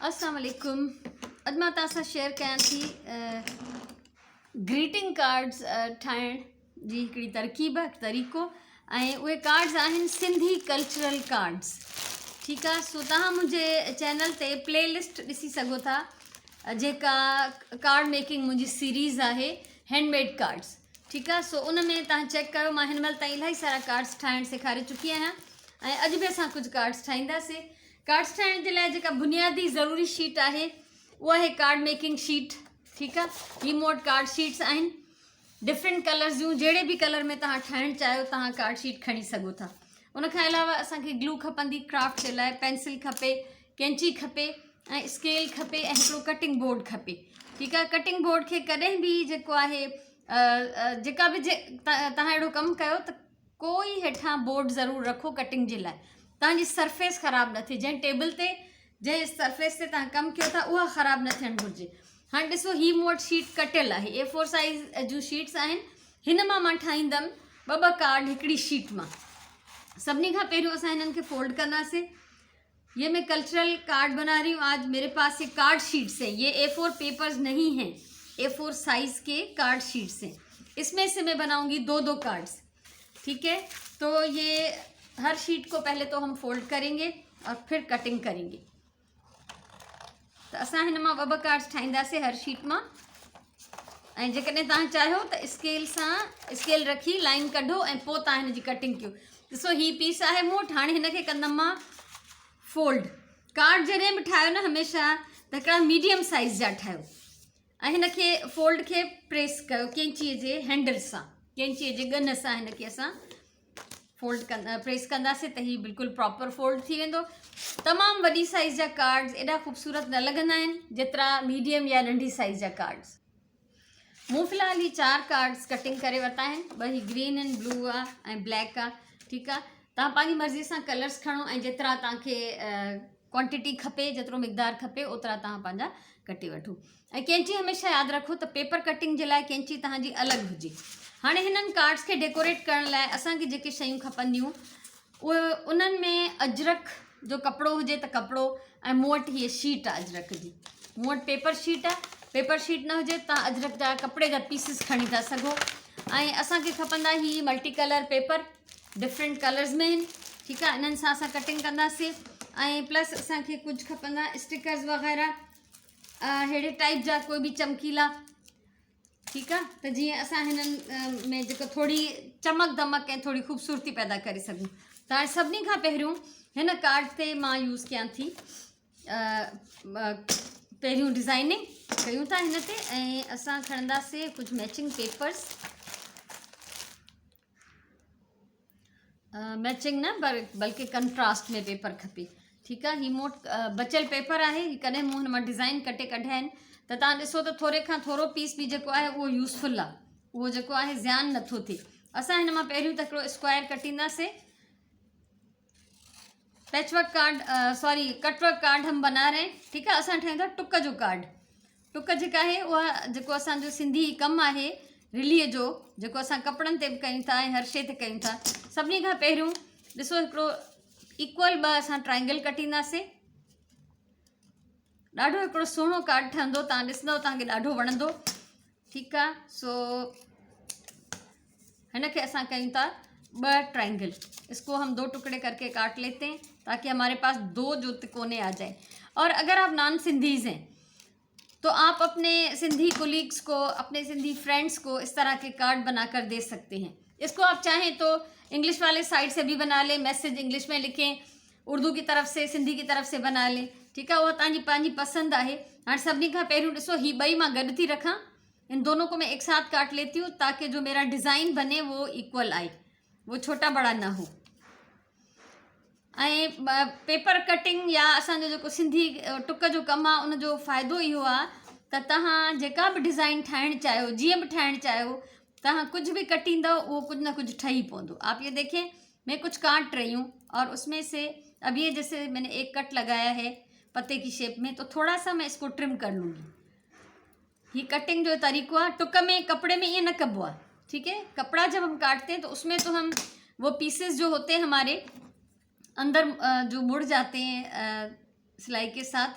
अस्सलाम वालेकुम। अॼु मां तव्हां सां शेयर कयां थी ग्रीटिंग कार्ड्स ठाहिण जी हिकिड़ी तरकीब तरीक़ो। ऐं उहे कार्ड्स आहिनि सिंधी कल्चरल कार्ड्स। ठीकु आहे। सो तव्हां मुंहिंजे चैनल ते प्लेलिस्ट ॾिसी सघो था, जेका कार्ड मेकिंग मुंहिंजी सीरीज़ आहे हैंडमेड कार्ड्स। ठीकु आहे। सो उन में तव्हां चेक कयो, मां हिन महिल ताईं इलाही सारा कार्ड्स ठाहिणु सेखारे चुकी आहियां ऐं अॼु बि असां कुझु कार्ड्स ठाहींदासीं। कार्ड्स ठाहिण जे लाइ जेका बुनियादी ज़रूरी शीट आहे उहा आहे कार्ड मेकिंग शीट। ठीकु आहे। हीअ मूं वटि कार्ड शीट्स आहिनि डिफरेंट कलर्स जूं। जहिड़े बि कलर में तव्हां ठाहिणु चाहियो तव्हां कार्ड शीट खणी सघो था। उनखां अलावा असांखे ग्लू खपंदी क्राफ्ट जे लाइ, पेंसिल खपे, कैंची खपे ऐं स्केल खपे ऐं हिकिड़ो कटिंग बोर्ड खपे। ठीकु आहे। कटिंग बोर्ड खे कॾहिं बि जेको आहे जेका बि तव्हां अहिड़ो कमु कयो त कोई हेठां बोर्ड ज़रूरु रखो कटिंग जे लाइ, तव्हांजी सरफेस ख़राबु न थिए। जंहिं टेबल ते जंहिं सरफेस ते तव्हां कमु कयो था उहा ख़राबु न थियणु घुरिजे। हाणे ॾिसो, हीअ मूं वटि शीट कटियल आहे, A4 साइज़ जूं शीट्स आहिनि। हिन मां ठाहींदमि ॿ कार्ड हिकिड़ी शीट मां। सभिनी खां पहिरियों असां हिननि खे फोल्ड कंदासीं। ये मैं कल्चरल कार्ड बना रही हूँ आज। मेरे पास ये कार्ड शीट्स हैं, ये A4 पेपर्स नहीं हैं, A4 साइज़ के कार्ड शीट्स हैं। इसमें से मैं बनाऊंगी दो कार्ड्स। ठीक है। तो ये हर शीट को पहले तो हम फोल्ड करेंगे और फिर कटिंग करेंगे। तो असां हिन मां ॿ कार्ड्स ठाहींदासीं हर शीट मां। ऐं जेकॾहिं तव्हां चाहियो त स्केल रखी लाइन कढो ऐं पोइ तव्हां हिन जी कटिंग कयो। ॾिसो, हीअ पीस आहे मूं वटि। हाणे हिन खे कंदमि मां फोल्ड। कार्ड जॾहिं बि ठाहियो न हमेशह त हिकिड़ा मीडियम साइज़ जा ठाहियो ऐं हिन खे फोल्ड खे प्रेस कयो कैंचीअ जे हैंडल सां, कैंचीअ जे गन सां हिन खे असां फोल्ड प्रेस कंदासीं त हीअ बिल्कुलु प्रॉपर फोल्ड थी वेंदो। तमामु वॾी साइज़ जा कार्ड्स एॾा ख़ूबसूरत न लॻंदा आहिनि जेतिरा मीडियम या नंढी साइज़ जा कार्ड्स। मूं फ़िलहाल ही 4 कार्ड्स कटिंग करे वरिता आहिनि। ॿ ही ग्रीन आहिनि, ब्लू आहे ऐं ब्लैक आहे। ठीकु आहे। तव्हां पंहिंजी मर्ज़ी सां कलर्स खणो ऐं जेतिरा तव्हांखे क्वांटिटी खपे, जेतिरो मिक़दार खपे ओतिरा तव्हां पंहिंजा कटे वठो। ऐं कैंची हमेशह यादि रखो त पेपर कटिंग जे लाइ कैंची तव्हांजी अलॻि हुजे। हाणे हिननि कार्ड्स खे डेकोरेट करण लाइ असांखे जेके शयूं खपंदियूं उहे उन्हनि में अजरक जो कपिड़ो हुजे त कपिड़ो, ऐं मूं वटि हीअ शीट आहे अजरक जी। मूं वटि पेपर शीट आहे। पेपर शीट न हुजे तव्हां अजरक जा कपिड़े जा पीसिस खणी था सघो। ऐं असांखे खपंदा ही multi colour paper, different colours में आहिनि। ठीकु आहे। इन्हनि सां असां कटिंग कंदासीं। ऐं प्लस असांखे कुझु खपंदा स्टिकर्स वग़ैरह, अहिड़े टाइप जा कोई बि चमकीला। ठीकु आहे। त जीअं असां हिननि में जेको थोरी चमक दमक ऐं थोरी ख़ूबसूरती पैदा करे सघूं। त हाणे सभिनी खां पहिरियों हिन कार्ड ते मां यूज़ कयां थी, पहिरियों डिज़ाइनिंग कयूं था हिन ते ऐं असां खणंदासीं कुझु मैचिंग पेपर्स। मैचिंग न बल्कि कंट्रास्ट में पेपर खपे। ठीकु आहे। ही मूं वटि बचियल पेपर आहे। ही कॾहिं मूं हिन मां डिज़ाइन कटे कढिया आहिनि त तव्हां ॾिसो त थोरे खां थोरो पीस बि जेको आहे उहो यूज़फुल आहे, उहो जेको आहे ज़्यान नथो थिए। असां हिन मां पहिरियों त हिकिड़ो स्क्वायर कटींदासीं। पैचवर्क कार्ड कटवर्क कार्ड हम बना रहे हैं। ठीकु आहे। असां ठाहींदा टुक जो कार्ड। टुक जेका आहे उहा जेको असांजो सिंधी कमु आहे रिलीअ जो, जेको असां कपिड़नि ते बि कयूं था ऐं हर शइ ते कयूं था। सभिनी खां पहिरियों ॾिसो, हिकिड़ो इक्वल 2 असां ट्राइंगल कटींदासीं। ॾाढो हिकिड़ो सुहिणो कार्ड ठहंदो, तव्हां ॾिसंदव तव्हांखे ॾाढो वणंदो। ठीकु आहे। सो हिन खे असां कयूं था 2 ट्राइंगल। इसको हम 2 टुकड़े करके काट लेते हैं ताकि हमारे पास 2 जो तिकोने आ जाए। और अगर आप नॉन सिंधीज़ हैं तो आप अपने सिंधी कोलीग्स को, अपने सिंधी फ्रेंड्स को इस तरह के कार्ड बनाकर दे सकते हैं। इसको आप चाहें तो इंग्लिश वाले साइड से भी बना लें, मैसेज इंग्लिश में लिखें, उर्दू की तरफ से, सिंधी की तरफ से बना लें। ठीक है। वो तव्हांजी पंहिंजी पसंद आहे। हाणे सभिनी खां पहिरियों ॾिसो, ही ॿई मां गॾु थी रखां। इन दोनों को मैं एक साथ काट लेती हूँ ताकि जो मेरा डिज़ाइन बने वो इक्वल आए, वो छोटा बड़ा ना हो। ऐं पेपर कटिंग या असांजो जेको सिंधी टुक जो कमु आहे उनजो फ़ाइदो इहो आहे त तव्हां जेका बि डिज़ाइन ठाहिणु चाहियो, जीअं बि ठाहिणु चाहियो, तव्हां कुझु बि कटींदव उहो कुझु न कुझु ठही पवंदो। आप ये देखें, मैं कुछ काट रही हूँ और उसमें से अब ये जैसे मैंने एक कट लगाया है पत्ते की शेप में, तो थोड़ा सा मैं इसको ट्रिम कर लूँगी। ये कटिंग जो तरीक़ो है। टुक में, कपड़े में ये न कबो है। ठीक है। कपड़ा जब हम काटते हैं तो उसमें तो हम वो पीसेस जो होते हैं हमारे अंदर जो मुड़ जाते हैं सिलाई के साथ,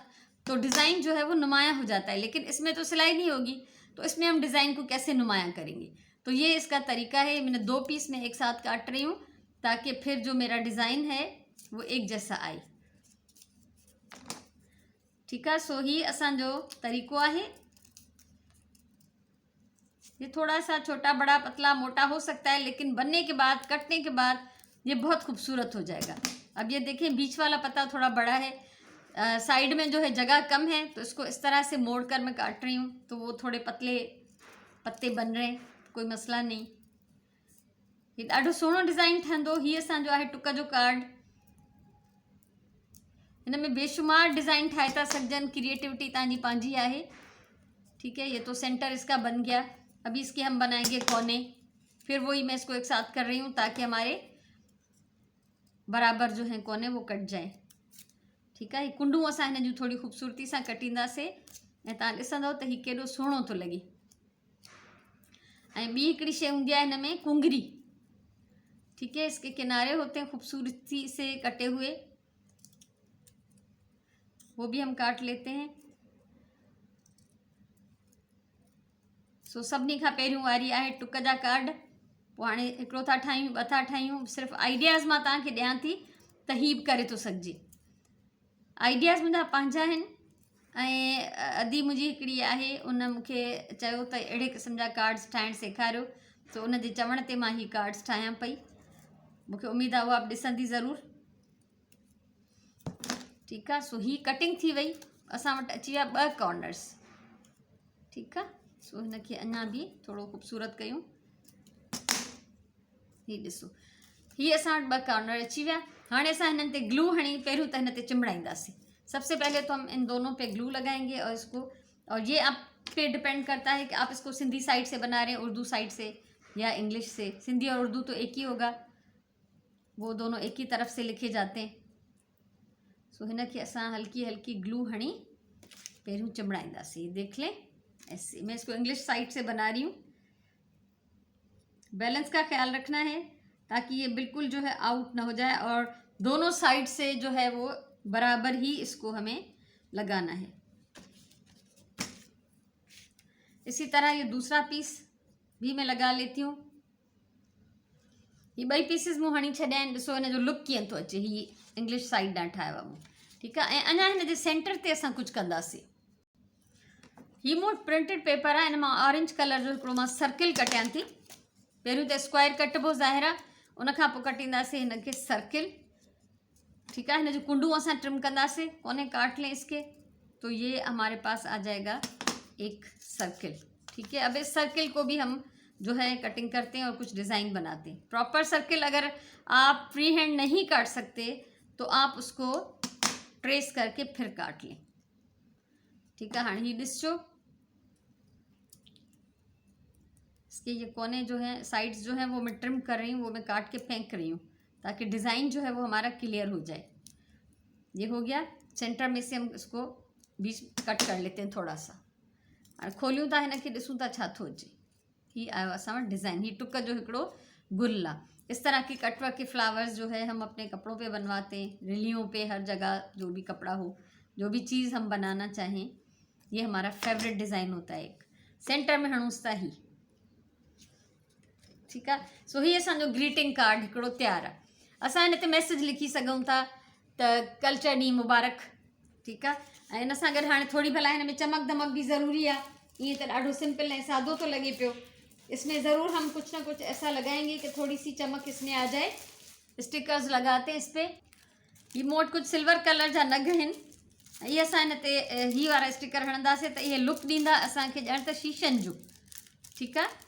तो डिज़ाइन जो है वो नुमायाँ हो जाता है, लेकिन इसमें तो सिलाई नहीं होगी, तो इसमें हम डिज़ाइन को कैसे नुमायाँ करेंगे। तो ये इसका तरीका है। मैंने 2 पीस में एक साथ काट रही हूँ ताकि फिर जो मेरा डिज़ाइन है वो एक जैसा आए। ठीक है, सो ही असांजो तरीक़ो है। ये थोड़ा सा छोटा बड़ा पतला मोटा हो सकता है, लेकिन बनने के बाद, कटने के बाद ये बहुत खूबसूरत हो जाएगा। अब ये देखें, बीच वाला पत्ता थोड़ा बड़ा है, साइड में जो है जगह कम है, तो इसको इस तरह से मोड़ कर मैं काट रही हूँ, तो वो थोड़े पतले पत्ते बन रहे हैं, कोई मसला नहीं। ये ॾाढो सुहिणो डिज़ाइन ठहंदो। ही असांजो आहे टुक जो कार्ड। हिन में बेशुमार डिज़ाइन ठाहे था सघजनि, क्रिएटिविटी तव्हांजी पंहिंजी आहे। ठीक है, ये तो सेंटर इसका बन गया। अभी इसके हम बनाएंगे कोने, फिर वही मैं इसको एक साथ कर रही हूँ ताकि हमारे बराबर जो है कोने वो कट जाए। ठीक है, कुंडू असां हिन जूं थोड़ी खूबसूरती सां कटींदासीं ऐं तव्हां ॾिसंदव त हीउ केॾो सुहिणो थो लॻे। ऐं ॿी हिकिड़ी शइ हूंदी आहे हिन में कुंगरी। ठीक है, इसके किनारे होते हैं खूबसूरती से कटे हुए, वो भी हम काट लेते हैं। सो सभिनी खां पहिरियों वारी आहे टुक जा कार्ड। पोइ हाणे हिकिड़ो था ठाहियूं, ॿ था ठाहियूं। सिर्फ़ु आइडियाज़ मां तव्हांखे ॾियां थी त हीअ बि करे थो सघिजे। आइडियाज़ मुंहिंजा पंहिंजा आहिनि ऐं अदी मुंहिंजी हिकिड़ी आहे, उन मूंखे चयो त अहिड़े क़िस्म जा कार्ड्स ठाहिणु सेखारियो, सो उन जे चवण ते मां हीअ कार्ड्स ठाहियां पई। मूंखे उमेदु आहे उहा बि ॾिसंदी ज़रूरु। ठीकु आहे, सो हीअ कटिंग थी वई। असां वटि अची विया 2 कॉर्नर्स। ठीकु आहे, सो हिनखे अञा बि थोरो ख़ूबसूरत कयूं। हीअ ॾिसो, हीअ असां वटि 2 कॉर्नर अची विया। हाणे असां हिननि ते ग्लू हणी पहिरियों त हिन ते चिमड़ाईंदासीं। सबसे पहले तो हम इन दोनों पे ग्लू लगाएंगे और इसको, और ये आप पे डिपेंड करता है कि आप इसको सिंधी साइड से बना रहे हैं, उर्दू साइड से या इंग्लिश से। सिंधी और उर्दू तो एक ही होगा, वो दोनों एक ही तरफ से लिखे जाते हैं। सो हिनखे असां हल्की हल्की ग्लू हणी पहिरियों चिमड़ाईंदासीं। देख लें ऐसे। मैं इसको इंग्लिश साइड से बना रही हूँ। बैलेंस का ख्याल रखना है ताकि ये बिल्कुल जो है आउट ना हो जाए, और दोनों साइड से जो है वो बराबर ही इसको हमें लगाना है। इसी तरह ये दूसरा पीस भी मैं लगा लेती हूँ। ये 2 पीसिस मूं हणी छॾिया आहिनि। ॾिसो हिन जो लुक कीअं थो अचे। ही इंग्लिश साइड ॾांहुं ठाहियो आहे मूं। ठीकु आहे, ऐं अञा हिन जे सेंटर ते असां कुझु कंदासीं। हीअ मूं वटि प्रिंटेड पेपर आहे, हिन मां ऑरेंज कलर जो हिकिड़ो मां सर्किल कटियां थी। पहिरियों त स्क्वायर कटिबो ज़ाहिर आहे, उनखां पोइ कटींदासीं हिनखे सर्किल। ठीक है, हिन जो कुंडू असां ट्रिम कंदासीं, कोने काट लें इसके, तो ये हमारे पास आ जाएगा एक सर्किल। ठीक है, अब इस सर्किल को भी हम जो है कटिंग करते हैं और कुछ डिज़ाइन बनाते हैं। प्रॉपर सर्किल अगर आप फ्री हैंड नहीं काट सकते तो आप उसको ट्रेस करके फिर काट लें। ठीक है, हाँ ही ॾिसो, इसके ये कोने जो हैं, साइड्स जो हैं वो मैं ट्रिम कर रही हूँ, वो मैं काट के फेंक रही हूँ ताकि डिज़ाइन जो है वो हमारा क्लियर हो जाए। ये हो गया। सेंटर में से हम इसको बीच कट कर लेते हैं थोड़ा सा, और खोलियूं था हिनखे, ॾिसूं था छा थो अचे। ही आयो असां वटि डिज़ाइन। ही टुक जो हिकिड़ो गुल आहे। इस तरह के कटवर्क के फ्लावर्स जो है हम अपने कपड़ों पे बनवाते हैं, रिलियों पे, हर जगह जो भी कपड़ा हो, जो भी चीज़ हम बनाना चाहें, ये हमारा फेवरेट डिज़ाइन होता है। एक सेंटर में हणूस था ही। ठीक है, सो ही असांजो ग्रीटिंग कार्ड हिकिड़ो तैयार आहे। असां हिन ते मैसेज लिखी सघूं था त कल्चर ॾींहुं मुबारक। ठीकु आहे, ऐं हिन सां गॾु हाणे थोरी भला हिन में चमक दमक भी ज़रूरी आहे। ईअं त ॾाढो सिंपल ऐं सादो तो लगे पियो। इसमें ज़रूर हम कुछ ना कुछ ऐसा लगाएंगे कि थोड़ी सी चमक इसमें आ जाए। स्टिकर्स लगाते हैं इस पर। ये मोट कुछ सिल्वर कलर जा नग आहिनि। ये असां हिन ते ही वारा स्टिकर हणंदासीं त इहे लुक ॾींदा असांखे ॼण त शीशनि जो। ठीकु आहे,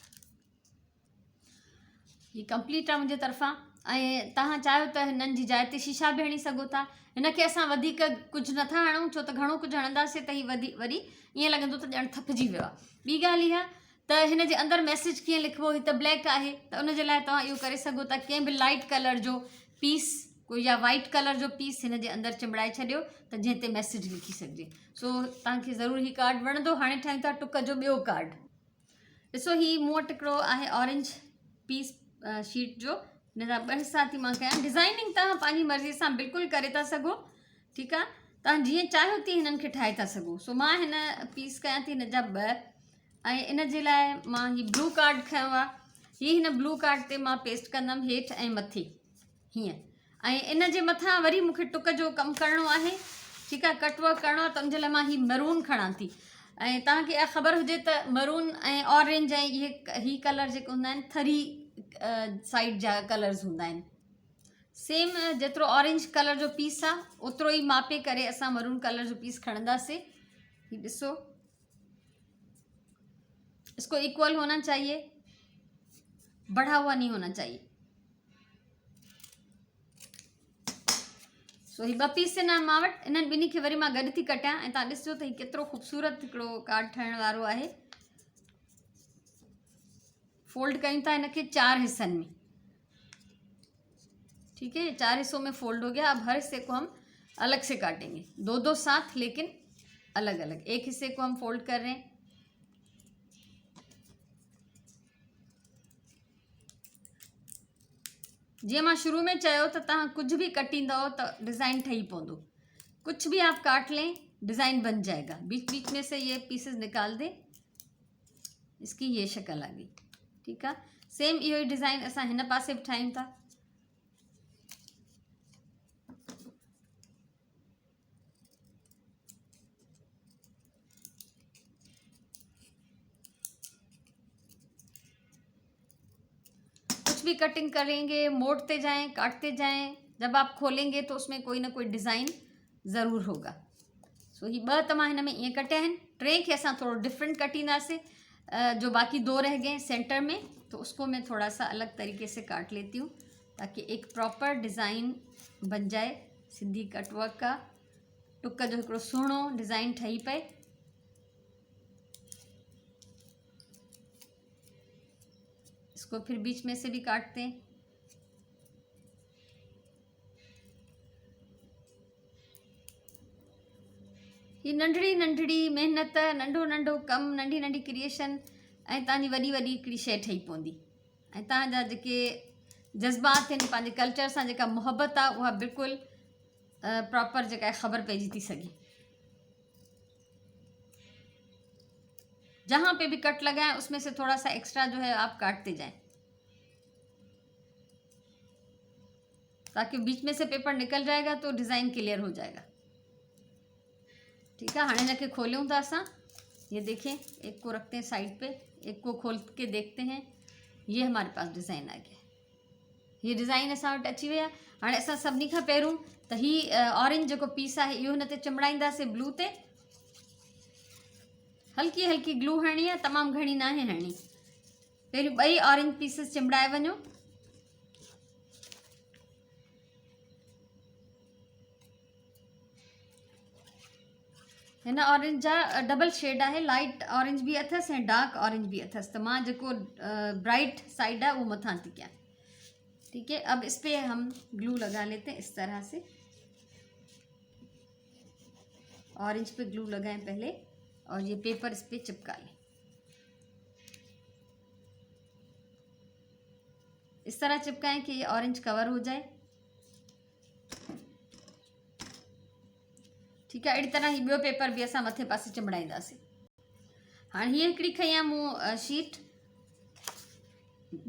ये कंप्लीट आहे मुंहिंजे तरफ़ां। ऐं तव्हां चाहियो त हिननि जी जाइ ते शीशा बि हणी सघो था। हिनखे असां वधीक कुझु नथा हणूं, छो त घणो कुझु हणंदासीं त ही वरी ईअं लॻंदो त ॼण थपिजी वियो आहे। ॿी ॻाल्हि इहा त हिन जे अंदरि मैसेज कीअं लिखिबो। ही त ब्लैक आहे, त उन जे लाइ तव्हां इहो करे सघो था, कंहिं बि लाइट कलर जो पीस कोई या वाइट कलर जो पीस हिन जे अंदरि चिमड़ाए छॾियो त जंहिं ते मैसेज लिखी सघिजे। सो तव्हांखे ज़रूरु ही कार्ड वणंदो। हाणे ठाहियूं था टुक जो ॿियो कार्ड। ॾिसो, ही मूं वटि हिकिड़ो आहे ऑरेंज पीस शीट जो। हिन जा 2 हिसा थी मां कयां। डिज़ाइनिंग तव्हां पंहिंजी मर्ज़ी सां बिल्कुलु करे था सघो। ठीकु आहे, तव्हां जीअं चाहियो थी हिननि खे ठाहे था सघो। सो मां हिन पीस कयां थी हिन जा 2 ऐं इन जे लाइ मां ही ब्लू कार्ड खयो आहे। ही हिन ब्लू कार्ड ते मां पेस्ट कंदमि हेठि ऐं मथे हीअं, ऐं इन जे मथां वरी मूंखे टुक जो कमु करिणो आहे, ठीकु आहे, कटवर्क करिणो आहे। त उन जे लाइ मां ही मरून खणां थी। ऐं तव्हांखे इहा ख़बर हुजे त मरून ऐं ऑरेंज ऐं ही कलर जेके हूंदा आहिनि थरी साइड जा कलर्स हूंदा आहिनि। सेम जेतिरो ऑरेंज कलर जो पीस आहे ओतिरो ई मापे करे असां मरून कलर जो पीस खणंदासीं। ही ॾिसो, इसको इक्वल होना चाहिए, बढ़ा हुआ नहीं होना चाहिए। सो ही 2 पीस आहिनि मां वटि, इन्हनि ॿिन्ही खे वरी मां गॾु थी कटियां ऐं तव्हां ॾिसो त ही केतिरो ख़ूबसूरत हिकिड़ो कार्ड ठहण वारो आहे। फोल्ड कयूं था हिनखे 4 हिस्सनि में, ठीक है, 4 हिस्सों में फोल्ड हो गया। अब हर हिस्से को हम अलग से काटेंगे, 2-2 साथ लेकिन अलग अलग। एक हिस्से को हम फोल्ड कर रहे हैं, जीअं मां शुरू में चयो त तव्हां कुछ भी कटींदव तो डिज़ाइन ठही पवंदो। कुछ भी आप काट लें डिज़ाइन बन जाएगा। बीच बीच में से ये पीसेस निकाल दें, इसकी ये शक्ल आ गई, ठीक है। सेम इहो ही डिज़ाइन असां हिन पासे भी ठाहियूं था। कुछ भी कटिंग करेंगे, मोड़ते जाएं, काटते जाएं, जब आप खोलेंगे तो उसमें कोई ना कोई डिज़ाइन ज़रूर होगा। सो ही 2 त मां हिन में ईअं कटिया आहिनि। 3 खे असां थोरो डिफरेंट कटींदासीं। जो बाकी 2 रह गए सेंटर में, तो उसको मैं थोड़ा सा अलग तरीके से काट लेती हूँ ताकि एक प्रॉपर डिज़ाइन बन जाए सिंधी कटवर्क का। टुक जो हिकिड़ो सुहिणो डिज़ाइन ठही पए। इसको फिर बीच में से भी काटते हैं। ही नंढड़ी नंढड़ी मेहनत, नंढो नंढो कमु, नंढी नंढी क्रिएशन ऐं तव्हांजी वॾी वॾी हिकिड़ी शइ ठही पवंदी। ऐं तव्हांजा जेके जज़्बात आहिनि, पंहिंजे कल्चर सां जेका मुहबत आहे, उहा बिल्कुलु प्रॉपर जेका आहे ख़बर पइजी थी सघे। जहाँ पे भी कट लगाएं उसमें से थोड़ा सा एक्स्ट्रा जो है आप काटते जाएं ताकि बीच में से पेपर निकल जाएगा तो डिज़ाइन क्लियर हो जाएगा, ठीक है। हाँ इनके खोलूँ था असां, ये देखें, एक को रखते हैं साइड पे, एक को खोल के देखते हैं। ये हमारे पास डिज़ाइन आ गया। ये डिज़ाइन असां वटि अची विया। हाणे असां सभिनी खां पहिरियों त ही ऑरेंज जेको पीस आहे इहो हिन ते चिमड़ाईंदासीं ब्लू ते। हल्की हल्की ग्लू हणणी आहे, तमामु घणी न आहे हणणी। पहिरियों 2 ऑरेंज पीसेस चिमड़ाए वञो। हिन ऑरेंज जा डबल शेड आहे, लाइट ऑरेंज भी अथस ऐं डार्क ऑरेंज भी अथस। तो मां जेको ब्राइट साइड है वो मथां थी कयां, ठीक है। अब इस पे हम ग्लू लगा लेते हैं इस तरह से। ऑरेंज पे ग्लू लगाएं पहले और ये पेपर इस पे चिपका लें। इस तरह चिपकाएं कि ये ऑरेंज कवर हो जाए, ठीक है। अड़ी तरह ही बो पेपर भी असां मथे पासे चिमड़ाईंदासीं। हाँ ही हिकिड़ी खई आहे मूं शीट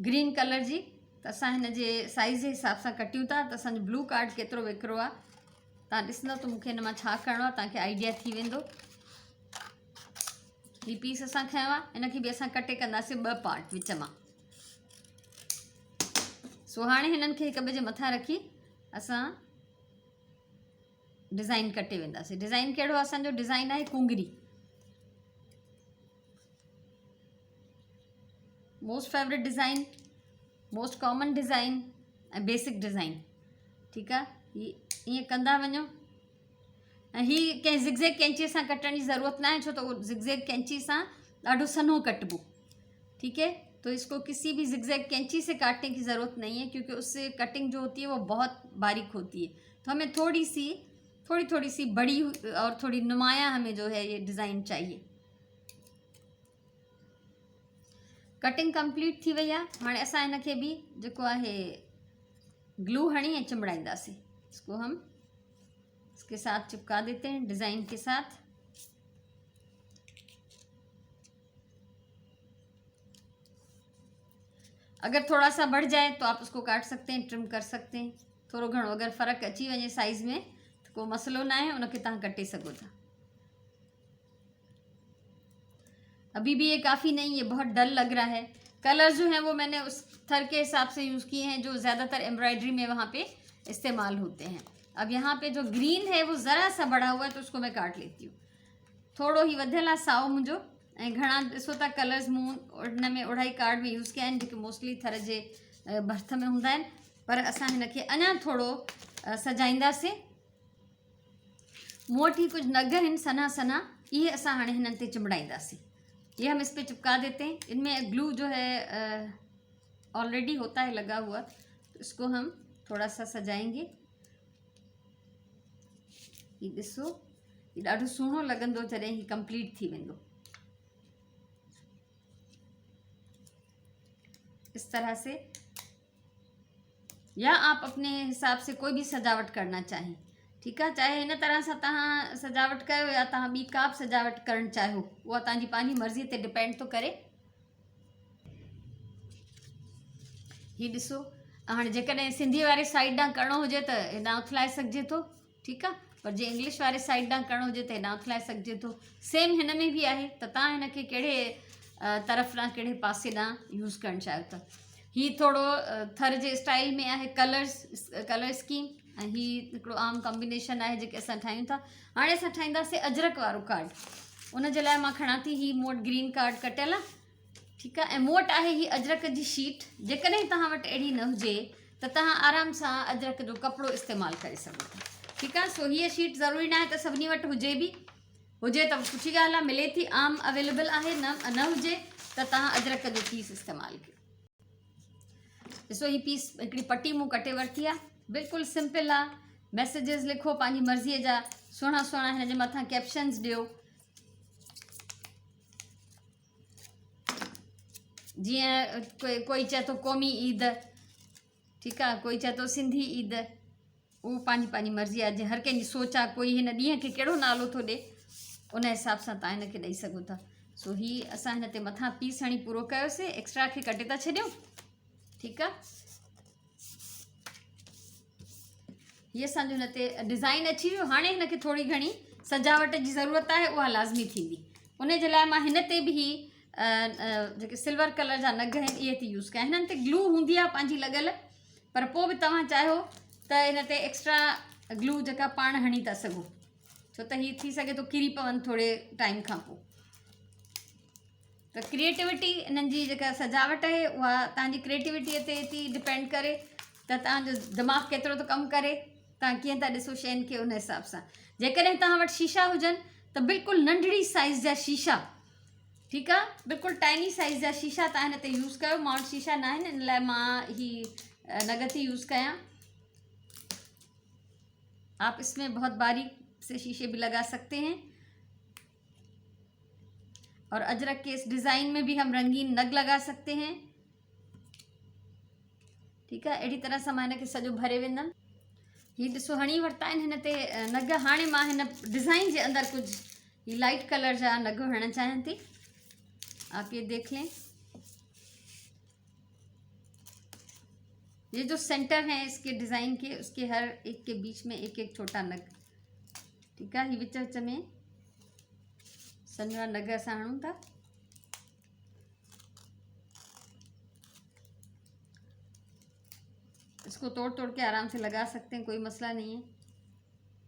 ग्रीन कलर जी। त असां हिन जे साइज़ जे हिसाब सां कटियूं था। त असांजो ब्लू कार्ड केतिरो विकिरो आहे तव्हां ॾिसंदव त मूंखे हिन मां छा करिणो आहे, तव्हांखे आइडिया थी वेंदो। ही पीस असां खयो आहे, हिनखे बि असां कटे कंदासीं 2 पार्ट विच मां। सो हाणे हिननि खे हिक ॿिए जे मथां रखी असां डिज़ाइन कटे वेंदासीं। डिज़ाइन कहिड़ो आहे असांजो? डिज़ाइन आहे कुंगरी, most favourite design, most common design ऐं बेसिक डिज़ाइन, ठीक आहे। ही ईअं कंदा वञो। ऐं ही कंहिं ज़िगज़ैग कैंची सां कटण जी ज़रूरत न आहे, छो त उहो ज़िगज़ैग कैंची सां ॾाढो सन्हो कटबो, ठीक है। तो इसको किसी भी ज़िगज़ैग कैंची से काटने की ज़रूरत नहीं है, क्योंकि उससे कटिंग जो होती है वो बहुत बारीक होती है। तो हमें थोड़ी सी बड़ी और थोड़ी नुमायाँ हमें जो है ये डिज़ाइन चाहिए। कटिंग कंप्लीट थी वही है। हाणे असां हिनखे भी जेको आहे ग्लू हणी ऐं चिमड़ाईंदासीं। इसको हम इसके साथ चिपका देते हैं डिज़ाइन के साथ। अगर थोड़ा सा बढ़ जाए तो आप उसको काट सकते हैं, ट्रिम कर सकते हैं थोड़ो घणो। अगर फ़र्क़ु अची वञे साइज़ में तो कोई मसलो ना है, उनके तव्हां कटे सघो था। अभी भी ये काफ़ी नहीं, ये बहुत डल लग रहा है। कलर जो हैं वो मैंने उस थर के हिसाब से यूज़ किए हैं जो ज़्यादातर एम्ब्रॉयडरी में वहाँ पे इस्तेमाल होते हैं। अब यहाँ पे जो ग्रीन है वो ज़रा सा बढ़ा हुआ है तो उसको मैं काट लेती हूँ। थोड़ो ही वधियल आहे साओ मुंहिंजो, ऐं घणा ॾिसो था कलर्स मूं हिन में उढ़ाई कार्ड में यूज़ कया आहिनि जेके मोस्टली थर जे भर्थ में हूंदा आहिनि, पर असां हिनखे अञा थोड़ो सजाईंदासीं। मूं वटि ही कुछ नग आहिनि सन्हा सन्हा, इहे असां हाणे हिननि ते चिमड़ाईंदासीं। ये हम इस पे चिपका देते हैं। इनमें ग्लू जो है ऑलरेडी होता है लगा हुआ, तो इसको हम थोड़ा सा सजाएंगे। ये ॾिसो, ये ॾाढो सुहिणो लॻंदो जॾहिं ही कंप्लीट थी वेंदो। इस तरह से, या आप अपने हिसाब से कोई भी सजावट करना चाहें, ठीक है। चाहे इन तरह से तव्हां सजावट कयो या तव्हां ॿी का बि सजावट करणु चाहियो, उहा तव्हांजी पंहिंजी मर्ज़ी ते डिपेंड थो करे। ही ॾिसो, हाणे जेकॾहिं सिंधी वारे साइड ॾांहुं करिणो हुजे त हेॾां उथलाए सघिजे थो, ठीकु आहे। पर जे इंग्लिश वारे साइड ॾांहुं करिणो हुजे त हेॾां उथलाए सघिजे थो। सेम हिन में बि आहे त तव्हां हिनखे कहिड़े तरफ़ ॾांहुं कहिड़े पासे ॾांहुं यूज़ करणु चाहियो था। ही थोड़ो थर जे स्टाइल में आहे, कलर स्कीम, ऐं ही हिकिड़ो आम कॉम्बिनेशन आहे जेके असां ठाहियूं था। हाणे असां ठाहींदासीं अजरक वारो कार्ड। उन जे लाइ मां खणा थी ही मूं वटि ग्रीन कार्ड कटियल आहे, ठीकु आहे। ऐं मूं वटि आहे ही अजरक जी शीट। जेकॾहिं तव्हां वटि अहिड़ी न हुजे त तव्हां आराम सां अजरक जो कपिड़ो इस्तेमालु करे सघो था, ठीकु आहे। सो हीअ शीट ज़रूरी न आहे त सभिनी वटि हुजे बि, हुजे त सुठी ॻाल्हि आहे, मिले थी, आम अवेलेबल आहे। न हुजे त तव्हां अजरक जो पीस इस्तेमालु कयो। ॾिसो, ही पीस हिकिड़ी पटी मूं कटे वरिती आहे, बिल्कुलु सिंपल आहे। मैसेजेस लिखो पंहिंजी मर्ज़ीअ जा, सुहिणा सुहिणा हिन जे मथां कैप्शन्स ॾियो। जीअं कोई चए थो क़ौमी ईद, ठीकु आहे, कोई चए थो सिंधी ईद, उहो पंहिंजी पंहिंजी मर्ज़ी आहे। जीअं हर कंहिंजी सोच आहे, कोई हिन ॾींहं खे कहिड़ो नालो थो ॾिए, उन हिसाब सां तव्हां हिनखे ॾेई सघो था। सो ही असां हिन ते मथां पीस हणी पूरो कयोसीं, एक्स्ट्रा खे कटे था छॾियूं, ठीकु आहे। हीअ असांजो हिन ते डिज़ाइन अची वियो। हाणे हिनखे थोरी घणी सजावट जी ज़रूरत आहे, उहा लाज़मी थींदी। उन जे लाइ मां हिन ते बि जेके सिल्वर कलर जा नग आहिनि इहे थी यूज़ कया। हिननि ते ग्लू हूंदी आहे पंहिंजी लॻल, पर पोइ बि तव्हां चाहियो त हिन ते एक्स्ट्रा ग्लू जेका पाण हणी था सघो, छो त हीअ थी सघे थो किरी पवनि थोरे टाइम खां पोइ। त क्रिएटिविटी इन्हनि जी जेका सजावट आहे उहा तव्हांजी क्रिएटिविटीअ ते थी डिपेंड करे त तव्हांजो दिमाग़ु केतिरो थो कमु करे, तव्हां कीअं था ॾिसो शयुनि खे उन हिसाब सां। जेकॾहिं तव्हां वटि शीशा हुजनि त बिल्कुलु नंढड़ी साइज़ जा शीशा, ठीकु आहे, बिल्कुलु टाइनी साइज़ जा शीशा तव्हां हिन ते यूज़ कयो। मां वटि शीशा न आहिनि, इन लाइ मां ही नग थी यूज़ कयां। आप इसमें बहुत बारीक से शीशे भी लगा सकते हैं, और अजरक के इस डिज़ाइन में भी हम रंगीन नग लगा सकते हैं, ठीकु आहे। अहिड़ी तरह सां मां हिनखे सॼो भरे वेंदमि। हीअ ॾिसो, हणी वरिता आहिनि हिन ते नग। हाणे मां हिन डिज़ाइन जे अंदरि कुझु ही लाइट कलर जा नग हणणु चाहियां थी। आप ये देख लें, ये जो सेंटर हैं इसके डिज़ाइन के, उसके हर एक के बीच में एक एक छोटा नग, ठीकु आहे। ही विच विच में सन्हा नग असां हणूं था। इसको तोड़ तोड़ के आराम से लगा सकते हैं, कोई मसला नहीं है।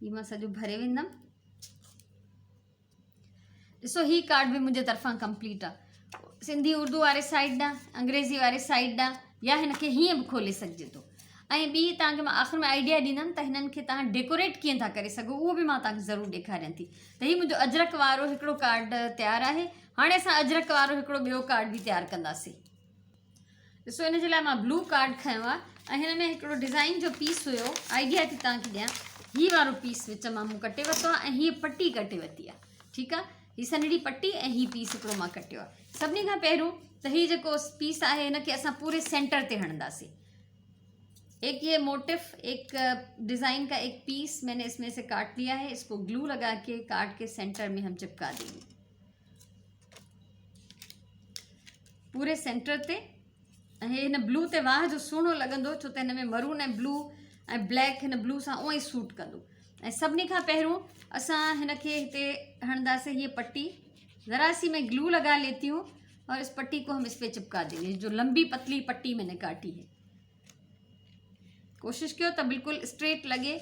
ये मां सॼो भरे वेंदमि। ॾिसो, ही कार्ड भी मुंहिंजे तरफ़ां कंप्लीट आहे। सिंधी उर्दू वारे साइड ॾांहुं, अंग्रेज़ी वारे साइड ॾांहुं, या हिनखे हीअं बि खोले सघिजे थो। ऐं ॿी तव्हांखे मां आख़िर में आइडिया ॾींदमि त हिननि खे तव्हां डेकोरेट कीअं था करे सघो, उहो बि मां तव्हांखे ज़रूरु ॾेखारियां थी। त हीउ मुंहिंजो अजरक वारो हिकिड़ो कार्ड तयारु आहे। हाणे असां अजरक वारो हिकिड़ो ॿियो कार्ड बि तयारु कंदासीं। ॾिसो, हिन जे लाइ मां ब्लू कार्ड खयों आहे, ऐं हिन में हिकिड़ो डिज़ाइन जो पीस हुयो, आइडिया थी तव्हांखे ॾियां। हीअ वारो पीस विच मां मूं कटे वरितो आहे, ऐं हीअ पटी कटे वरिती आहे, ठीकु आहे। हीअ सनड़ी पटी ऐं हीअ पीस हिकिड़ो मां कटियो आहे। सभिनी खां पहिरियों त हीअ जेको पीस आहे हिनखे असां पूरे सेंटर ते हणंदासीं। एक ये मोटिफ, एक डिज़ाइन का एक पीस मैंने इसमें से काट लिया है। इसको ग्लू लगा के कार्ड के सेंटर में हम चिपका देंगे, पूरे सेंटर ते। हिन ब्लू ते वाह जो सुहिणो लॻंदो, छो त हिन में मरून ऐं ब्लू ऐं ब्लैक हिन ब्लू सां उहो ई सूट कंदो। ऐं सभिनी खां पहिरियों असां हिन खे हिते हणंदासीं ये पट्टी। ज़रा सी मैं ग्लू लगा लेती हूँ और इस पट्टी को हम इस पर चिपका देंगे। जो लंबी पतली पट्टी मैंने काटी है, कोशिश कयो त बिल्कुल स्ट्रेट लगे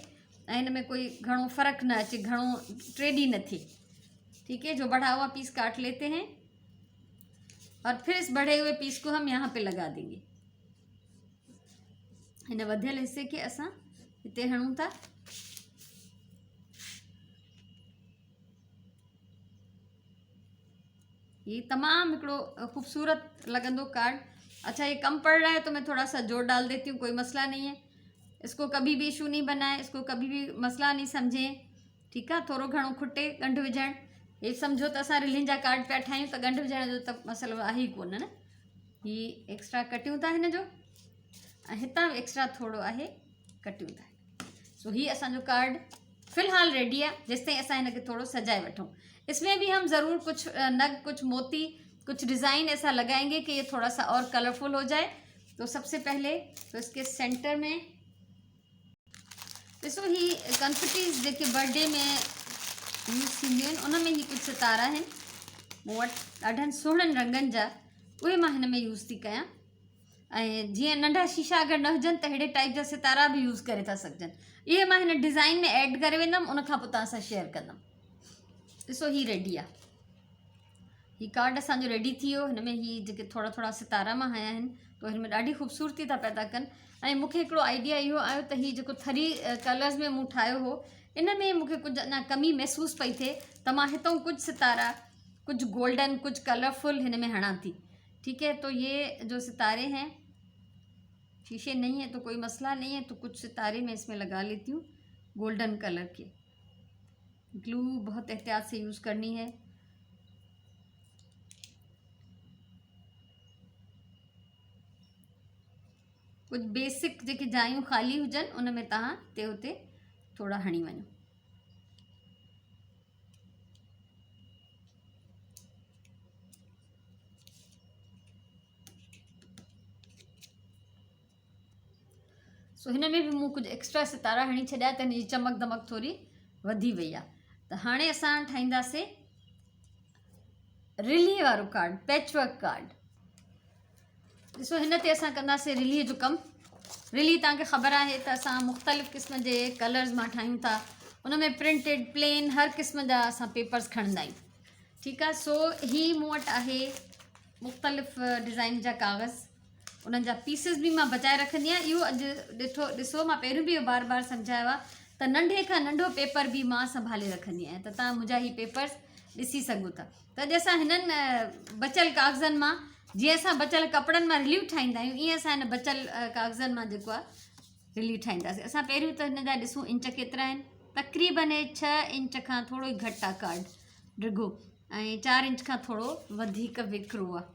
ऐं हिन में कोई घणो फ़र्क़ु न अचे, घणो टेढ़ी न थिए। ठीक है, जो बढ़ा हुआ पीस काट लेते हैं और फिर इस बढ़े हुए पीस को हम यहाँ पे लगा देंगे। हिन वधियल हिस्से के असां हिते हणूं था। ये तमाम हिकिड़ो खूबसूरत लगंदो कार्ड। अच्छा, ये कम पड़ रहा है तो मैं थोड़ा सा जोर डाल देती हूँ, कोई मसला नहीं है। इसको कभी भी इशू नहीं बनाए, इसको कभी भी मसला नहीं समझें। ठीक है, थोड़ो घणो खुटे गंढ विझण, ये समझो त असां रिलिन जा कार्ड पिया ठाहियूं त गंढ विझण जो त मसलो आहे ई कोन न। ही एक्स्ट्रा कटियूं था हिन जो, ऐं हितां बि एक्स्ट्रा थोड़ो आहे कटियूं था। सो ही असांजो कार्ड फ़िलहाल रेडी है। जेसिताईं असां हिनखे थोड़ो सजाए वठूं। इसमें भी हम ज़रूर कुछ नग, कुछ मोती, कुछ डिज़ाइन ऐसा लगाएंगे कि ये थोड़ा सा और कलरफुल हो जाए। तो सबसे पहले तो इसके सेंटर में ॾिसो, ही कन्फिटीज़ जेके बर्थडे में यूज़ थींदियूं आहिनि, उन में ही कुछ सितारा आहिनि मूं वटि ॾाढनि सुहिणनि रंगनि जा, उहे मां हिन में यूज़ थी कयां। ऐं जीअं नंढा शीशा अगरि न हुजनि त अहिड़े टाइप जा सितारा भी यूज़ करे था सघजनि। इहे मां हिन डिज़ाइन में ऐड करे वेंदमि, उन खां पोइ तव्हां सां शेयर कंदमि। ॾिसो, ही रेडी आहे। ही कार्ड असांजो रेडी थी वियो। हिन में ही जेके थोड़ा थोड़ा सितारा मां हया आहिनि, तो हिन में ॾाढी ख़ूबसूरती था पैदा कनि। ऐं मूंखे हिकिड़ो आइडिया इहो आयो त ही जेको थरी कलर्स में मूं ठाहियो हो, इन में मूंखे कुझु अञा कमी महसूस पई थिए, त मां हितां कुछ सितारा, कुछ गोल्डन, कुछ कलरफुल हिन में हणा थी। ठीक है, तो ये जो सितारे हैं, शीशे नहीं है तो कोई मसला नहीं है, तो कुछ सितारे मैं इसमें लगा लेती हूँ गोल्डन कलर के। ग्लू बहुत एहतियात से यूज़ करनी है। कुछ बेसिक जेके जायूं ख़ाली हुजनि, उन में तव्हां हिते हुते थोड़ा हणी वञो। सो हिन में भी मूं कुछ एक्स्ट्रा सितारा हणी छॾिया त हिन जी चमक दमक थोड़ी वधी वई आहे। त हाणे असां ठाहींदासीं रिली वारो कार्ड, पैचवर्क कार्ड। ॾिसो, हिन ते असां कंदासीं रिलीअ जो कमु। रिली तव्हांखे ख़बर आहे त असां मुख़्तलिफ़ क़िस्म जे कलर्स मां ठाहियूं था। उन में प्रिंटेड, प्लेन, हर क़िस्म जा असां पेपर्स खणंदा आहियूं। ठीकु आहे, सो ही मूं वटि आहे मुख़्तलिफ़ डिज़ाइन जा कागज़, उन्हनि जा पीसिस भी मां बचाए रखंदी आहियां। इहो अॼु ॾिसो, मां पहिरियों भी बार बार सम्झायो आहे त नंढे खां नंढो पेपर भी मां संभाले रखंदी आहियां, त तव्हां मुंहिंजा ही पेपर्स ॾिसी सघो था। त अॼु असां हिननि बचियल कागज़नि मां, जीअं असां बचियल कपिड़नि मां रिलियूं ठाहींदा आहियूं, ईअं असां हिन बचियल कागज़नि मां जेको आहे रिली ठाहींदासीं। असां पहिरियों त हिन जा ॾिसूं इंच केतिरा आहिनि। तक़रीबन 6 इंच खां थोड़ो ई घटि आहे कार्ड डिघो, ऐं 4 इंच खां थोड़ो वधीक विकिरो आहे।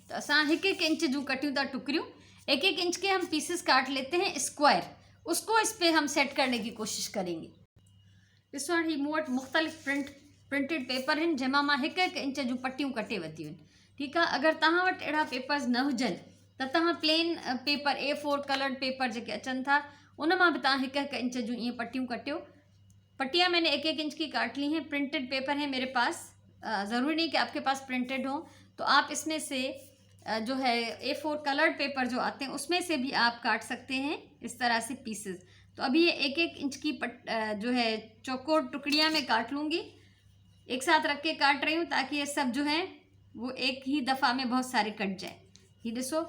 तो असां एक एक इंच जो कटियूं था टुकड़ियों, एक एक इंच के हम पीसेस काट लेते हैं स्क्वायर, उसको इस पे हम सेट करने की कोशिश करेंगे। ॾिसो, हाणे ही मूं वटि मुख़्तलिफ़ प्रिंटेड पेपर आहिनि, जंहिंमां मां हिकु हिकु इंच जूं पटियूं कटे वरितियूं आहिनि। ठीकु आहे, अगरि तव्हां वटि अहिड़ा पेपर्स न हुजनि त तव्हां plain paper, A4 coloured paper जेके अचनि था, उन मां भी तव्हां हिकु हिकु इंच जूं ईअं पटियूं कटियो। पट्टियाँ मैंने एक एक इंच की काट ली हैं। प्रिंटेड पेपर है मेरे पास, ज़रूरी नहीं कि आपके पास प्रिंटेड हो, तो आप इसमें से जो है A4 कलर्ड पेपर जो आते हैं, उसमें से भी आप काट सकते हैं इस तरह से पीसेस। तो अभी ये एक एक इंच की जो है चौकोर टुकड़ियाँ मैं काट लूँगी, एक साथ रख के काट रही हूँ ताकि ये सब जो है वो एक ही दफ़ा में बहुत सारे कट जाए। ही ॾिसो,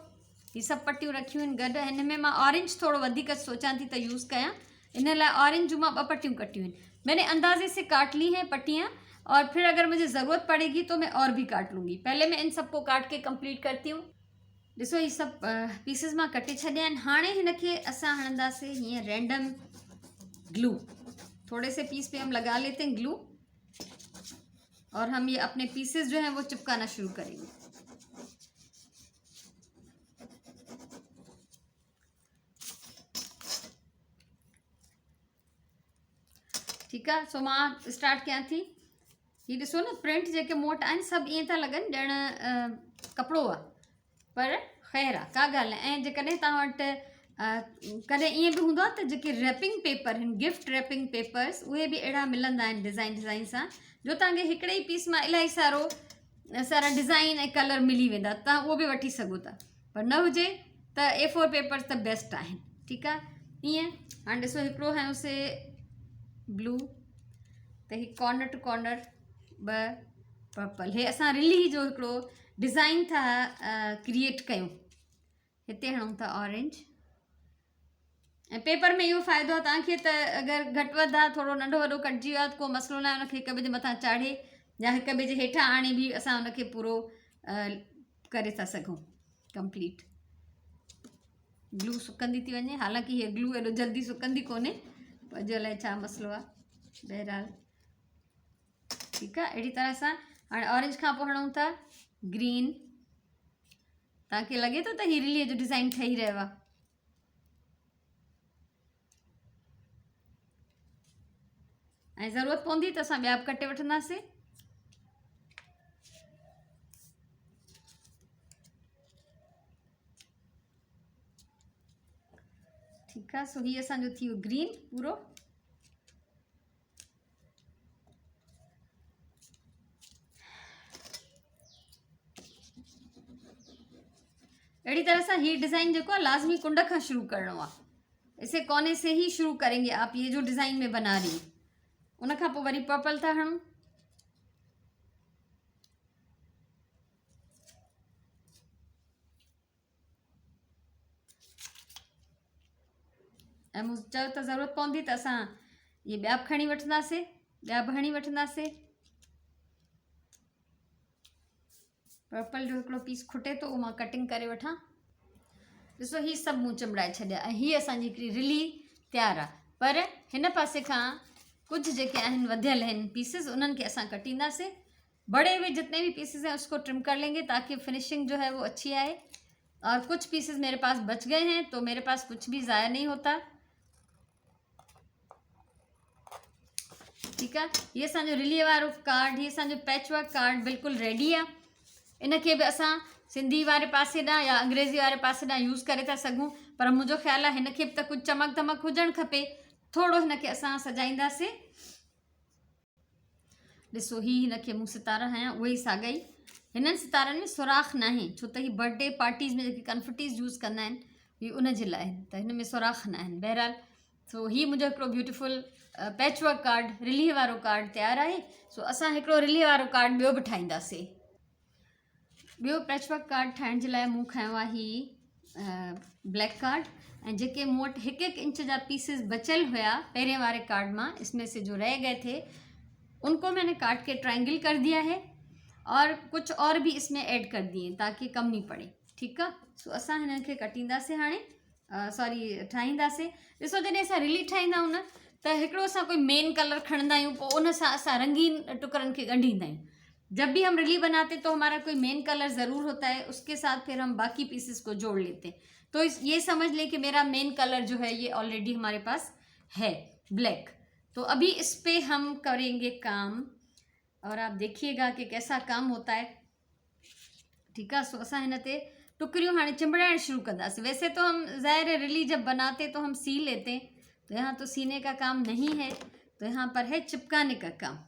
ये सब पट्टियूं रखियूं आहिनि गॾु। हिन में मां ऑरेंज थोड़ो वधीक सोचां थी त यूज़ कयां, इन लाइ ऑरेंज जूं मां 2 पट्टियूं कटियूं आहिनि। मैंने अंदाजे से काट ली हैं पट्टियाँ, और फिर अगर मुझे ज़रूरत पड़ेगी तो मैं और भी काट लूँगी। पहले मैं इन सबको काट के कंप्लीट करती हूँ। ॾिसो, ये सब पीसेस मां कटे छॾिया आहिनि। हाणे हिनखे असां हणंदासीं हीअं रैंडम ग्लू। थोड़े से पीस पे हम लगा लेते हैं ग्लू, और हम ये अपने पीसेस जो हैं वो चिपकाना शुरू करेंगे। ठीकु आहे। सो मां स्टार्ट कयां थी। हीअ ॾिसो न प्रिंट जेके मूं वटि आहिनि सभु ईअं था लॻनि ॼण कपिड़ो आहे, पर ख़ैरु आहे का ॻाल्हि न। ऐं जेकॾहिं तव्हां वटि कॾहिं ईअं बि हूंदो आहे त जेके रैपिंग पेपर आहिनि, गिफ्ट रैपिंग पेपर्स, उहे बि अहिड़ा मिलंदा आहिनि डिज़ाइन सां, जो तव्हांखे हिकिड़े ई पीस मां इलाही सारा डिज़ाइन ऐं कलर मिली वेंदा, तव्हां उहो बि वठी सघो था। पर न हुजे त A4 पेपर्स त बेस्ट आहिनि। ठीकु आहे। ईअं हाणे ॾिसो हिकिड़ो हयोसीं ब्लू, त हीअ कॉर्नर टू कॉर्नर 2 पर्पल। हे असां रिली जो हिकिड़ो डिज़ाइन था क्रिएट कयूं। हिते हणूं था ऑरेंज। ऐं पेपर में इहो फ़ाइदो आहे तव्हांखे त अगरि घटि वधि आहे, थोरो नंढो वॾो कटिजी वियो आहे त को मसइलो न आहे, हुनखे हिक ॿिए जे मथां चाढ़े या हिक ॿिए जे हेठां आणे बि असां हुनखे पूरो करे था सघूं कंप्लीट। ग्लू सुकंदी थी वञे, हालांकि हीअ ग्लू एॾो जल्दी सुकंदी कोन्हे, अॼु अलाए छा मसइलो आहे। बहरहाल ठीकु आहे। अहिड़ी तरह सां हाणे ऑरेंज खां पोइ हणूं था ग्रीन। तव्हांखे लॻे थो त हीअ रिलीअ जो डिज़ाइन ठही रहियो आहे। ऐं ज़रूरत पवंदी त असां ॿिया बि कटे वठंदासीं। ठीकु आहे। सो हीअ असांजो थी वियो ग्रीन पूरो। अहिड़ी तरह से ही डिज़ाइन जो लाजमी कुंड का शुरू करणो आहे। इसे कोने से ही शुरू करेंगे आप, ये जो डिज़ाइन में बना रही हूँ। उन खां पोइ वरी पर्पल था हणूं। ऐं मूं चयो त ज़रूरत पवंदी त असां ये ॿिया बि खणी वठंदासीं, ॿिया बि हणी वठंदासीं। पर्पल जो हिकिड़ो पीस खुटे थो, उहो मां कटिंग करे वठां। ॾिसो हीअ सभु मूं चिमड़ाए छॾिया ऐं हीअ असांजी हिकिड़ी रिली तयारु आहे। पर हिन पासे खां कुछ जेके आहिनि वधियल आहिनि पीसेस, उन्हनि खे असां कटींदासीं। बड़े हुए जितने भी पीसेस हैं उसको ट्रिम कर लेंगे ताकि फिनिशिंग जो है वो अच्छी आए। और कुछ पीसेस मेरे पास बच गए हैं तो मेरे पास कुछ भी ज़ाया नहीं होता। ठीक है। ये असांजो रिलीअ वारो कार्ड, ये असांजो पैच वर्क कार्ड बिल्कुल रेडी है। इनके भी असां सिंधी वारे पासे ॾांहुं या अंग्रेज़ी वारे पासे ॾांहुं यूज़ करे था सघूं। पर मुझो ख्याल है हिनके भी त कुछ चमक दमक हुजण खपे। थोड़ो हिनके असां सजाईंदासीं। ॾिसो ही हिनके मूं सितारा हयां उहे ई साॻा ई। हिननि सितारनि में सुराख न आहे, छो त ही बर्थडे पार्टीज़ में जेके कन्फिटीज़ यूज़ कंदा आहिनि ही उन जे लाइ, त हिन में सुराख न आहिनि। बहरहाल सो ही मुंहिंजो हिकिड़ो ब्यूटीफुल पैच वर्क कार्ड, रिलीअ वारो कार्ड तयारु आहे। सो असां हिकिड़ो रिलीअ वारो कार्ड ॿियो बि ठाहींदासीं। ॿियो पैच वर्क कार्ड ठाहिण जे लाइ मूं खयो आहे ही ब्लैक कार्ड। ऐं जेके मूं वटि 1-1 इंच जा पीसेस बचियल हुया पहिरें वारे कार्ड मां, इसमें से जो रह गए थे उनको मैंने काट के ट्रायंगल कर दिया है और कुछ और भी इसमें ऐड कर दिए ताकि कम नहीं पड़े। ठीक है। सो असां हिन खे कटींदासीं हाणे, सॉरी ठाहींदासीं। ॾिसो जॾहिं असां रिली ठाहींदा आहियूं न त हिकिड़ो असां कोई मेन कलर खणंदा आहियूं, पोइ उन सां असां रंगीन टुकड़नि खे ॻंढींदा आहियूं। जब भी हम रिली बनाते तो हमारा कोई मेन कलर ज़रूर होता है, उसके साथ फिर हम बाकी पीसेस को जोड़ लेते हैं। तो ये समझ लें कि मेरा मेन कलर जो है ये ऑलरेडी हमारे पास है ब्लैक। तो अभी इस पे हम करेंगे काम और आप देखिएगा कि कैसा काम होता है। ठीक है। सो असां हिन ते टुकड़ियों हाणे चिंबड़ाइण शुरू कंदासीं। वैसे तो हम ज़ाहिर है रिली जब बनाते तो हम सी लेते, तो यहाँ तो सीने का काम नहीं है, तो यहाँ पर है चिपकाने का काम।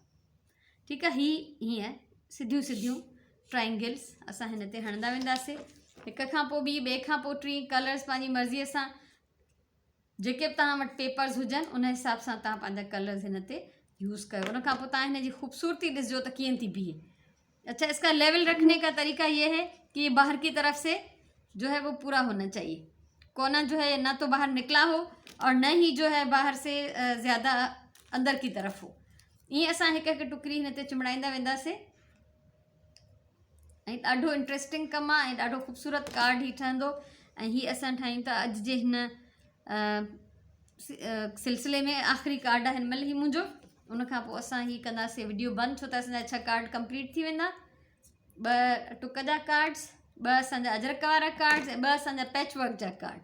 ठीक है। ही है सिद्धियूं सिद्धियूं ट्रायंगल्स असां हिन ते हणंदा वेंदासीं। हिक खां पोइ ॿी, ॿिए खां पोइ टी कलर्स पंहिंजी मर्ज़ीअ सां जेके बि तव्हां वटि पेपर्स हुजनि उन हिसाब सां तव्हां पंहिंजा कलर्स हिन ते यूज़ कयो। उन खां पोइ तव्हां हिन जी ख़ूबसूरती ॾिसजो त कीअं थी बीहे। अच्छा, इसका लेवल रखने का तरीका ये है कि बाहर की तरफ से जो है वो पूरा होना चाहिए। कोना जो है ना तो बाहर निकला हो और न ही जो है बाहर से ज़्यादा अंदर की तरफ हो। ये असां हिक हिक टुकड़ी हिन ते चिमड़ाईंदा वेंदासीं। ऐं ॾाढो इंट्रस्टिंग कमु आहे ऐं ॾाढो ख़ूबसूरत कार्ड ही ठहंदो। ऐं ही असां ठाहियूं था अॼु जे हिन सिलसिले में आख़िरी कार्ड आहे हिनमहिल ही मुंहिंजो। उन खां पोइ असां ही कंदासीं वीडियो बंदि, छो त असांजा 6 कार्ड कंप्लीट थी वेंदा। 2 टुक जा कार्ड्स, 2 असांजा अजरक वारा कार्ड्स ऐं 2 असांजा पैच वर्क जा कार्ड।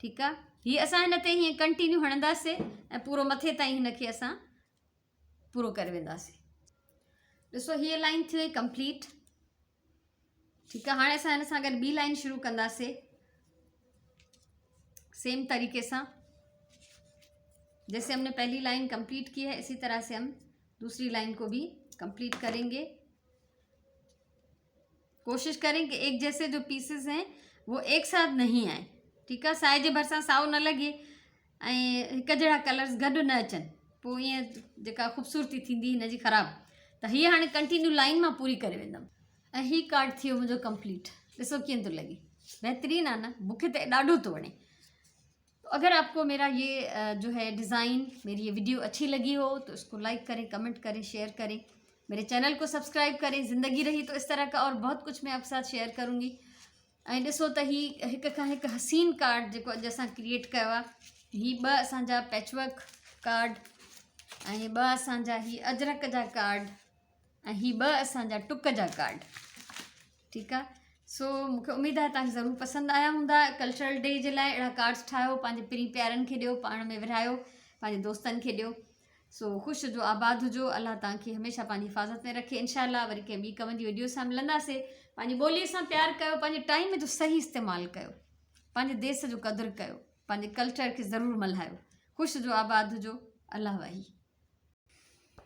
ठीकु आहे। हीअ असां हिन ते हीअं कंटिन्यू हणंदासीं ऐं पूरो मथे ताईं हिन खे असां पूरो करे वेंदासीं। ॾिसो हीअ लाइन थी वई कंप्लीट। ठीकु आहे, हाणे असां हिन सां गॾु ॿी लाइन शुरू कंदासीं सेम तरीके से। जैसे हमने पहली लाइन कंप्लीट की है, इसी तरह से हम दूसरी लाइन को भी कंप्लीट करेंगे। कोशिश करें कि एक जैसे जो पीसेस हैं वो एक साथ नहीं आए। ठीक है, साए जे भरसां साओ न लगे ऐं हिक जहिड़ा कलर्स गॾु न अचनि, पोइ ईअं जेका ख़ूबसूरती थींदी हिन जी ख़राबु। त हीअ हाणे कंटिन्यू लाइन मां पूरी करे वेंदमि। ऐं हीअ कार्ड थियो मुंहिंजो कंप्लीट। ॾिसो कीअं थो लॻे, बहितरीनु आहे न, मूंखे त ॾाढो थो वणे। तो अगर आपको मेरा ये जो है डिज़ाइन, मेरी ये वीडियो अच्छी लगी हो तो इसको लाइक करें, कमेंट करें, शेयर करें, मेरे चैनल को सब्सक्राइब करें। ज़िंदगी रही तो इस तरह का और बहुत कुछ मैं आपके साथ शेयर करूँगी। ऐं ॾिसो त ही हिक खां हिकु हसीन कार्ड जेको अॼु असां क्रिएट कयो आहे। ही ॿ असांजा पैचवर्क कार्ड ऐं ॿ असांजा ही अजरक जा कार्ड ऐं ही ॿ असांजा टुक जा कार्ड। ठीकु आहे, सो मूंखे उम्मीद आहे तव्हांखे ज़रूरु पसंदि आया हूंदा। कल्चरल डे जे लाइ अहिड़ा कार्ड्स ठाहियो, पंहिंजे पिरी प्यारनि खे ॾियो, पाण में विरायो, पंहिंजे दोस्तनि खे ॾियो। सो ख़ुशि हुजो, आबाद हुजो, अल्लाह तव्हांखे हमेशह पंहिंजी हिफ़ाज़त में रखे। इंशाअल्लाह वरी कंहिं ॿी कम जी वीडियो सां मिलंदासीं। पंहिंजी ॿोलीअ सां प्यारु कयो, पंहिंजे टाइम जो सही इस्तेमालु कयो, पंहिंजे देश जो क़दुरु कयो, पंहिंजे कल्चर खे ज़रूरु मल्हायो। ख़ुशि हुजो, आबाद हुजो, अल्लाह वाही।